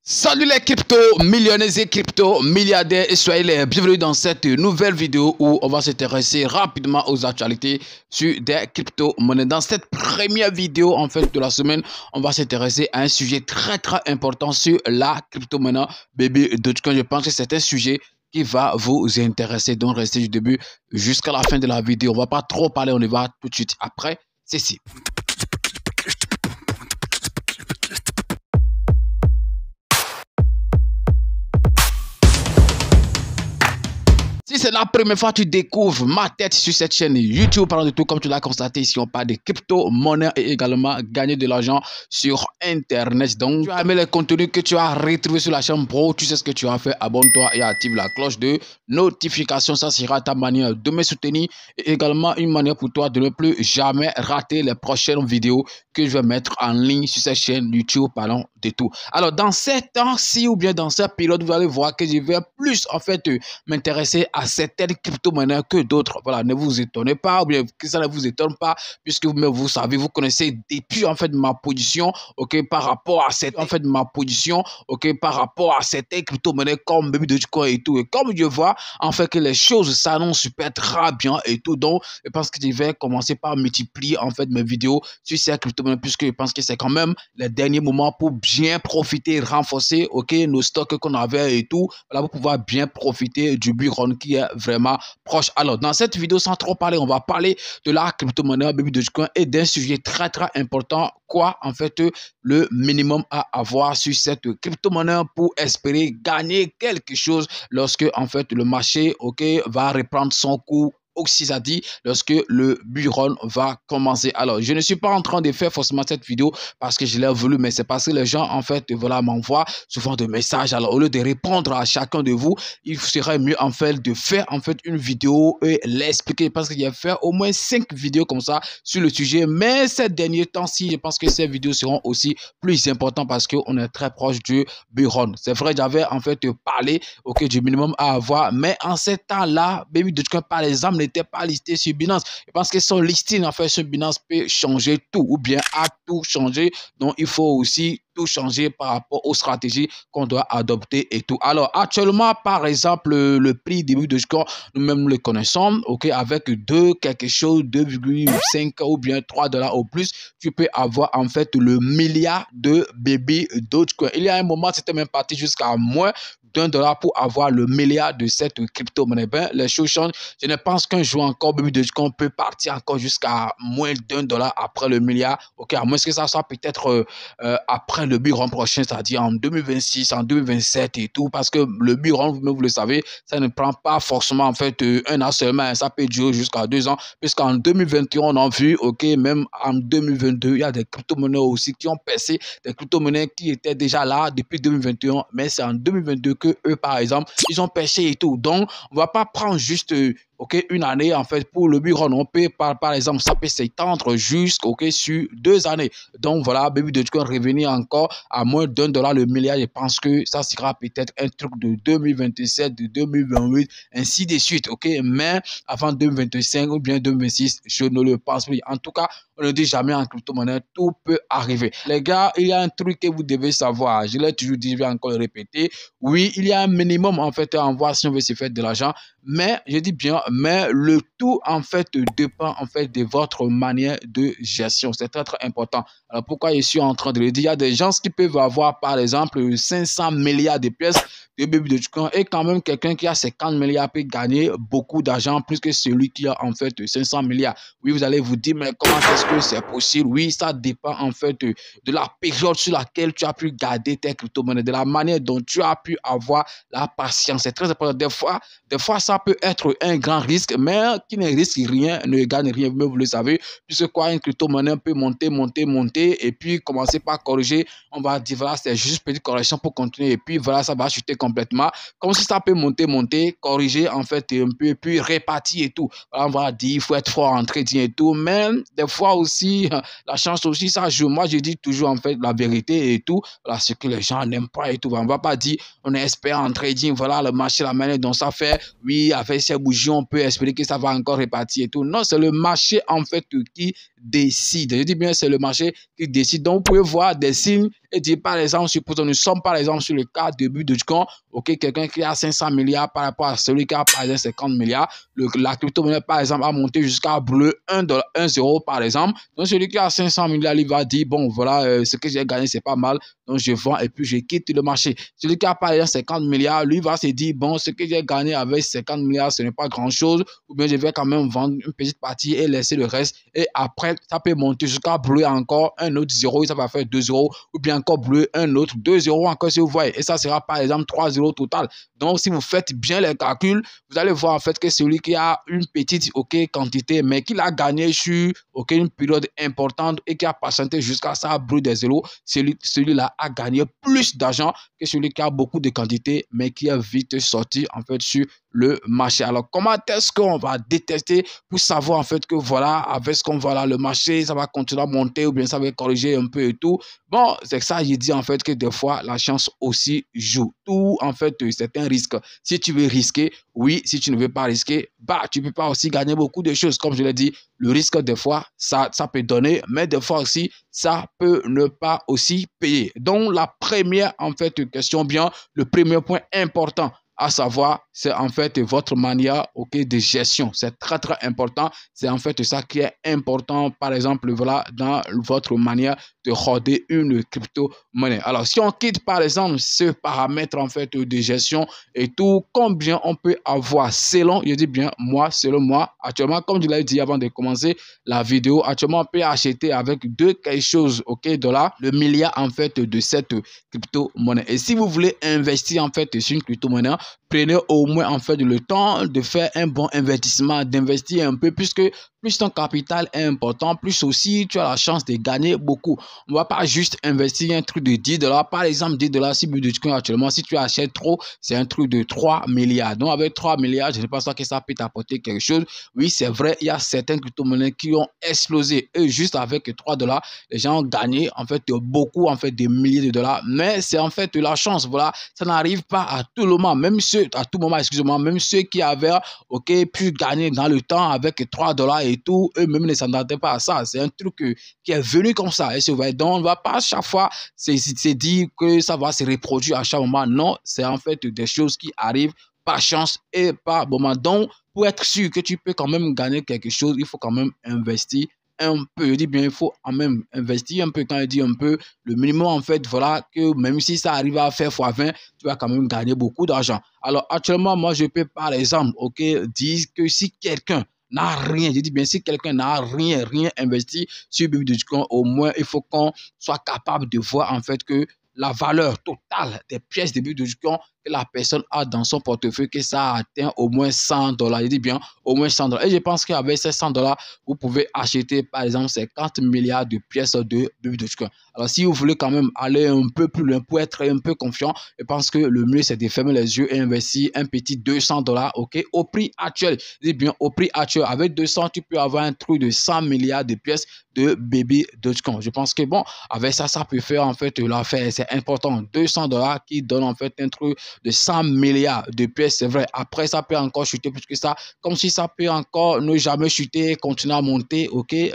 Salut les crypto-millionnaires et crypto-milliardaires et soyez les bienvenus dans cette nouvelle vidéo où on va s'intéresser rapidement aux actualités sur des crypto-monnaies. Dans cette première vidéo en fait de la semaine, on va s'intéresser à un sujet très important sur la crypto-monnaie Baby Dogecoin. Je pense que c'est un sujet qui va vous intéresser, donc restez du début jusqu'à la fin de la vidéo. On va pas trop parler, on y va tout de suite après ceci. Si c'est la première fois que tu découvres ma tête sur cette chaîne YouTube, parlant de tout, comme tu l'as constaté, ici on parle de crypto-monnaie et également gagner de l'argent sur Internet. Donc, tu as aimé les contenus que tu as retrouvés sur la chaîne Pro, tu sais ce que tu as fait, abonne-toi et active la cloche de notification. Ça sera ta manière de me soutenir et également une manière pour toi de ne plus jamais rater les prochaines vidéos que je vais mettre en ligne sur cette chaîne YouTube, parlant de tout. Alors, dans ces temps-ci ou bien dans cette période, vous allez voir que je vais plus en fait m'intéresser à certaines crypto-monnaies que d'autres. Voilà, ne vous étonnez pas, ou bien que ça ne vous étonne pas, puisque vous savez, vous connaissez depuis en fait ma position, ok, par rapport à cette, en fait, ma position, ok, par rapport à certaines crypto-monnaies comme Baby Dogecoin et tout. Et comme je vois, en fait, que les choses s'annoncent super très bien et tout, donc je pense que je vais commencer par multiplier en fait mes vidéos sur ces crypto-monnaies, puisque je pense que c'est quand même les derniers moments pour bien profiter, renforcer, ok, nos stocks qu'on avait et tout, voilà, pour pouvoir bien profiter du Bullrun qui est vraiment proche. Alors, dans cette vidéo, sans trop parler, on va parler de la crypto-monnaie Baby Dogecoin et d'un sujet très important. Quoi, en fait, le minimum à avoir sur cette crypto-monnaie pour espérer gagner quelque chose lorsque, en fait, le marché, ok, va reprendre son cours dit lorsque le Bullrun va commencer. Alors, je ne suis pas en train de faire forcément cette vidéo parce que je l'ai voulu, mais c'est parce que les gens, en fait, voilà, m'envoient souvent des messages. Alors, au lieu de répondre à chacun de vous, il serait mieux, en fait, de faire, en fait, une vidéo et l'expliquer parce qu'il y a fait au moins 5 vidéos comme ça sur le sujet. Mais ces derniers temps-ci, je pense que ces vidéos seront aussi plus importantes parce qu'on est très proche du Bullrun. C'est vrai, j'avais, en fait, parlé, ok, du minimum à avoir, mais en ces temps-là, Baby Dogecoin, par exemple, n'était pas listé sur Binance. Je pense que son listing en fait sur Binance peut changer tout ou bien a tout changé. Donc il faut aussi tout changer par rapport aux stratégies qu'on doit adopter et tout. Alors actuellement, par exemple, le prix début de score, nous-mêmes le connaissons, ok, avec 2 quelque chose, 2,5 ou bien 3 $ au plus, tu peux avoir en fait le milliard de Baby Dogecoin. Il y a un moment, c'était même parti jusqu'à moins d'1 $ pour avoir le milliard de cette crypto-monnaie. Ben, les choses changent. Je ne pense qu'un jour encore, Baby Dogecoin peut partir encore jusqu'à moins d'1 $ après le milliard. Ok, à moins que ça soit peut-être après le Bullrun prochain, c'est-à-dire en 2026, en 2027 et tout, parce que le Bullrun, vous le savez, ça ne prend pas forcément en fait 1 an seulement, ça peut durer jusqu'à 2 ans, puisqu'en 2021, on a vu, ok, même en 2022, il y a des crypto-monnaies aussi qui ont percé, des crypto-monnaies qui étaient déjà là depuis 2021, mais c'est en 2022 que eux, par exemple, ils ont percé et tout. Donc, on ne va pas prendre juste ok, une année en fait pour le Bullrun. On peut par exemple, ça peut s'étendre jusqu'à sur 2 années. Donc voilà, Baby Dogecoin revenir encore à moins d'1 $ le milliard. Je pense que ça sera peut-être un truc de 2027, de 2028, ainsi de suite. Ok, mais avant 2025 ou bien 2026, je ne le pense plus. En tout cas, on ne dit jamais en crypto-monnaie, tout peut arriver. Les gars, il y a un truc que vous devez savoir. Je l'ai toujours dit, je vais encore le répéter. Oui, il y a un minimum en fait à en voir si on veut se faire de l'argent. Mais, je dis bien, mais le tout en fait dépend en fait de votre manière de gestion. C'est très important. Alors pourquoi je suis en train de le dire? Il y a des gens qui peuvent avoir par exemple 500 milliards de pièces de Baby Dogecoin et quand même quelqu'un qui a 50 milliards peut gagner beaucoup d'argent plus que celui qui a en fait 500 milliards. Oui, vous allez vous dire, mais comment est-ce que c'est possible? Oui, ça dépend en fait de la période sur laquelle tu as pu garder tes crypto-monnaies, de la manière dont tu as pu avoir la patience. C'est très important. Des fois, ça peut être un grand risque, mais qui ne risque rien, ne gagne rien, mais vous le savez, puisque quoi, une crypto-monnaie peut monter, et puis commencer par corriger. On va dire, voilà, c'est juste une petite correction pour continuer, et puis voilà, ça va chuter complètement. Comme si ça peut monter, corriger en fait un peu, et puis répartir et tout. Voilà, on va dire, il faut être fort en trading et tout, mais des fois aussi, la chance aussi, ça joue. Moi, je dis toujours en fait la vérité et tout, voilà, ce que les gens n'aiment pas et tout. On va pas dire, on est expert en trading, voilà, le marché, la manière dont ça fait, oui, avec ces bougies, on peut espérer que ça va encore répartir et tout. Non, c'est le marché en fait qui décide. Je dis bien, c'est le marché qui décide. Donc, vous pouvez voir des signes et dire, par exemple, supposons nous sommes par exemple sur le cas de Bitcoin, ok, quelqu'un qui a 500 milliards par rapport à celui qui a par exemple 50 milliards, la crypto-monnaie par exemple a monté jusqu'à bleu 1 euro par exemple. Donc, celui qui a 500 milliards, il va dire, bon, voilà, ce que j'ai gagné, c'est pas mal, donc je vends et puis je quitte le marché. Celui qui a par exemple 50 milliards, lui va se dire, bon, ce que j'ai gagné avec 50 milliards, ce n'est pas grand-chose, ou bien je vais quand même vendre une petite partie et laisser le reste. Et après, ça peut monter jusqu'à bleu encore un autre 0, ça va faire 2 euros, ou bien encore bleu un autre 2 euros encore si vous voyez. Et ça sera par exemple 3 euros total. Donc, si vous faites bien les calculs, vous allez voir en fait que celui qui a une petite quantité, mais qui l'a gagné sur une période importante et qui a patienté jusqu'à ça brûle des zéros, celui-là a gagné plus d'argent que celui qui a beaucoup de quantité, mais qui est vite sorti en fait sur le marché. Alors, comment est-ce qu'on va détester pour savoir en fait que voilà, avec ce qu'on voit là, le marché, ça va continuer à monter ou bien ça va corriger un peu et tout. Bon, c'est ça, je dis en fait que des fois, la chance aussi joue. Tout, en fait, c'est un risque. Si tu veux risquer, oui. Si tu ne veux pas risquer, bah, tu peux pas aussi gagner beaucoup de choses. Comme je l'ai dit, le risque, des fois, ça peut donner, mais des fois aussi, ça peut ne pas aussi payer. Donc, la première, en fait, question bien, le premier point important à savoir, c'est en fait votre manière de gestion. C'est très, très important. C'est en fait ça qui est important, par exemple, voilà, dans votre manière de holder une crypto-monnaie. Alors, si on quitte, par exemple, ce paramètre en fait de gestion et tout, combien on peut avoir selon, je dis bien, moi, selon moi, actuellement, comme je l'ai dit avant de commencer la vidéo, actuellement, on peut acheter avec quelque chose, dollars, le milliard en fait de cette crypto-monnaie. Et si vous voulez investir en fait sur une crypto-monnaie, prenez au moins en fait le temps de faire un bon investissement, d'investir un peu, puisque plus ton capital est important, plus aussi tu as la chance de gagner beaucoup. On ne va pas juste investir un truc de 10 dollars. Par exemple, 10 dollars, si Bitcoin actuellement, si tu achètes trop, c'est un truc de 3 milliards. Donc, avec 3 milliards, je ne pense pas que ça peut t'apporter quelque chose. Oui, c'est vrai, il y a certaines crypto-monnaies qui ont explosé. Et juste avec 3 dollars, les gens ont gagné en fait beaucoup, en fait, des milliers de dollars. Mais c'est en fait la chance. Voilà, ça n'arrive pas à tout le moment. Même ceux, à tout moment, excusez-moi, même ceux qui avaient, pu gagner dans le temps avec 3 dollars et tout, eux-mêmes ne s'attendaient pas à ça. C'est un truc qui est venu comme ça. Et c'est vrai. Donc, on ne va pas à chaque fois se dire que ça va se reproduire à chaque moment. Non, c'est en fait des choses qui arrivent par chance et par moment. Donc, pour être sûr que tu peux quand même gagner quelque chose, il faut quand même investir un peu. Je dis bien, il faut quand même investir un peu. Quand je dis un peu, le minimum, en fait, voilà, que même si ça arrive à faire x20, tu vas quand même gagner beaucoup d'argent. Alors, actuellement, moi, je peux, par exemple, dire que si quelqu'un n'a rien, je dis bien, si quelqu'un n'a rien investi sur Bitcoin, au moins, il faut qu'on soit capable de voir, en fait, que la valeur totale des pièces de Bitcoin que la personne a dans son portefeuille, que ça atteint au moins 100 dollars. Je dis bien, au moins 100 dollars. Et je pense qu'avec ces 100 dollars, vous pouvez acheter, par exemple, 50 milliards de pièces de Bitcoin. Alors, si vous voulez quand même aller un peu plus loin pour être un peu confiant, je pense que le mieux, c'est de fermer les yeux et investir un petit 200 dollars, au prix actuel. Je dis bien, au prix actuel. Avec 200, tu peux avoir un truc de 100 milliards de pièces de Bitcoin. Je pense que, bon, avec ça, ça peut faire, en fait, l'affaire. C'est important. 200 dollars qui donne, en fait, un truc de 100 milliards de pièces, c'est vrai. Après, ça peut encore chuter plus que ça, comme si ça peut encore ne jamais chuter, continuer à monter,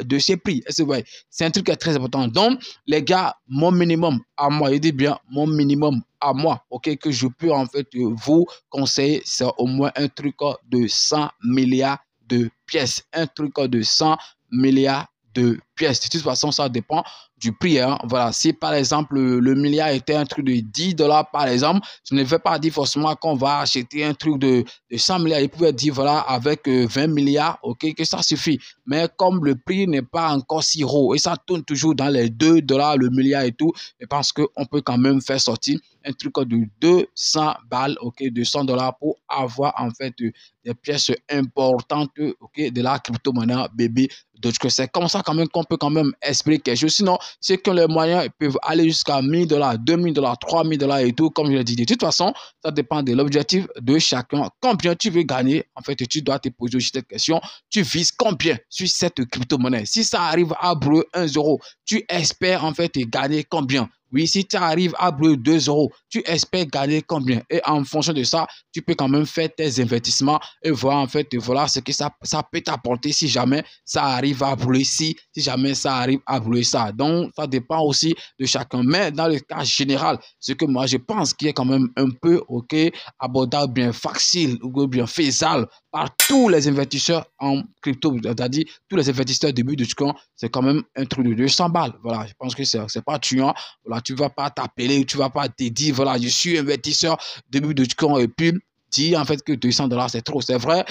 de ses prix. C'est vrai. C'est un truc qui est très important. Donc, les gars, mon minimum à moi, je dis bien mon minimum à moi, que je peux en fait vous conseiller, c'est au moins un truc de 100 milliards de pièces. Un truc de 100 milliards de pièces. De toute façon, ça dépend du prix. Voilà, si par exemple le milliard était un truc de 10 dollars par exemple, je ne vais pas dire forcément qu'on va acheter un truc de 100 milliards. Il pouvait dire voilà avec 20 milliards, que ça suffit. Mais comme le prix n'est pas encore si haut et ça tourne toujours dans les 2 dollars le milliard et tout, je pense qu'on peut quand même faire sortir un truc de 200 balles, 200 dollars pour avoir en fait des pièces importantes, de la crypto-monnaie bébé. Donc c'est comme ça quand même qu'on peut quand même expliquer quelque chose. Sinon, ceux qui ont les moyens peuvent aller jusqu'à 1000 dollars, 2000 dollars, 3000 dollars et tout, comme je l'ai dit. De toute façon, ça dépend de l'objectif de chacun. Combien tu veux gagner, en fait, tu dois te poser aussi cette question. Tu vises combien sur cette crypto-monnaie? Si ça arrive à brûler 1 euro, tu espères en fait gagner combien? Oui, si tu arrives à brûler 2 euros, tu espères gagner combien? Et en fonction de ça, tu peux quand même faire tes investissements et voir en fait, voilà ce que ça peut t'apporter si jamais ça arrive à brûler si jamais ça arrive à brûler ça. Donc, ça dépend aussi de chacun. Mais dans le cas général, ce que moi je pense qui est quand même un peu, ok, abordable, bien facile ou bien faisable par tous les investisseurs en crypto, c'est-à-dire tous les investisseurs début de Bitcoin, c'est quand même un truc de 200 balles. Voilà, je pense que c'est pas tuant. Voilà, tu vas pas t'appeler, tu vas pas te dire, voilà, je suis investisseur début de Bitcoin et puis dire en fait que 200 dollars c'est trop. C'est vrai,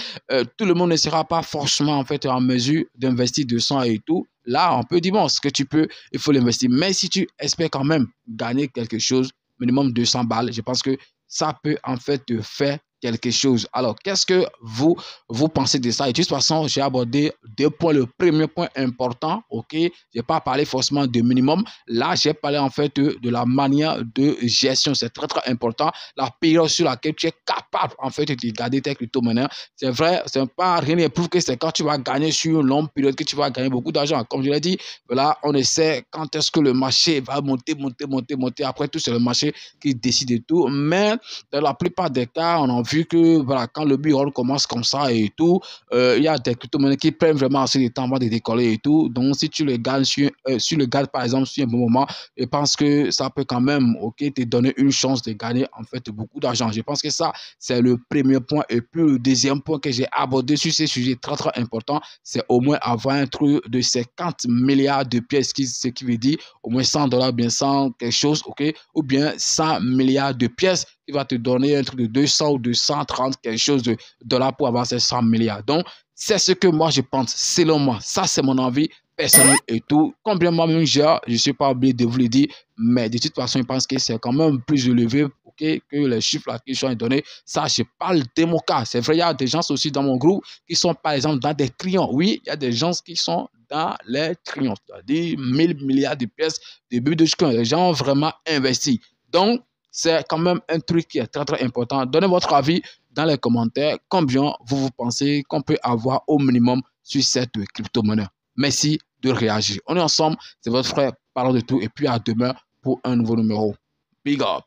tout le monde ne sera pas forcément en fait en mesure d'investir 200 et tout. Là, on peut dire, bon, ce que tu peux, il faut l'investir. Mais si tu espères quand même gagner quelque chose, minimum 200 balles, je pense que ça peut en fait te faire quelque chose. Alors, qu'est-ce que vous pensez de ça? Et de toute façon, j'ai abordé 2 points. Le premier point important, ok, je n'ai pas parlé forcément de minimum. Là, j'ai parlé en fait de la manière de gestion. C'est très, très important. La période sur laquelle tu es capable en fait de garder tes crypto-monnaies. C'est vrai, c'est pas rien ne prouve que c'est quand tu vas gagner sur une longue période que tu vas gagner beaucoup d'argent. Comme je l'ai dit, voilà, on essaie quand est-ce que le marché va monter, monter, monter, monter. Après tout, c'est le marché qui décide de tout. Mais dans la plupart des cas, on a vu que voilà, quand le bureau commence comme ça et tout, il y a des crypto-monnaies qui prennent vraiment assez de temps avant de décoller et tout. Donc, si tu le gardes le gardes par exemple sur un bon moment, je pense que ça peut quand même, ok, te donner une chance de gagner en fait beaucoup d'argent. Je pense que ça, c'est le premier point. Et puis, le deuxième point que j'ai abordé sur ces sujets très, très importants, c'est au moins avoir un truc de 50 milliards de pièces, ce qui veut dire au moins 100 dollars, bien 100 quelque chose, ok, ou bien 100 milliards de pièces qui va te donner un truc de 200 ou 230 quelque chose de dollars pour avoir ces 100 milliards. Donc, c'est ce que moi je pense, selon moi. Ça, c'est mon envie personnelle et tout. Combien moi-même j'ai, je ne suis pas obligé de vous le dire, mais de toute façon, je pense que c'est quand même plus élevé, okay, que les chiffres là, qui sont donnés. Ça, je parle de mon cas. C'est vrai, il y a des gens aussi dans mon groupe qui sont, par exemple, dans des trillions. Oui, il y a des gens qui sont dans les trillions, c'est-à-dire 1000 milliards de pièces de Bitcoin. Les gens ont vraiment investi. Donc, c'est quand même un truc qui est très, très important. Donnez votre avis dans les commentaires. Combien vous pensez qu'on peut avoir au minimum sur cette crypto-monnaie? Merci de réagir. On est ensemble. C'est votre frère. Parlons de tout. Et puis à demain pour un nouveau numéro. Big up.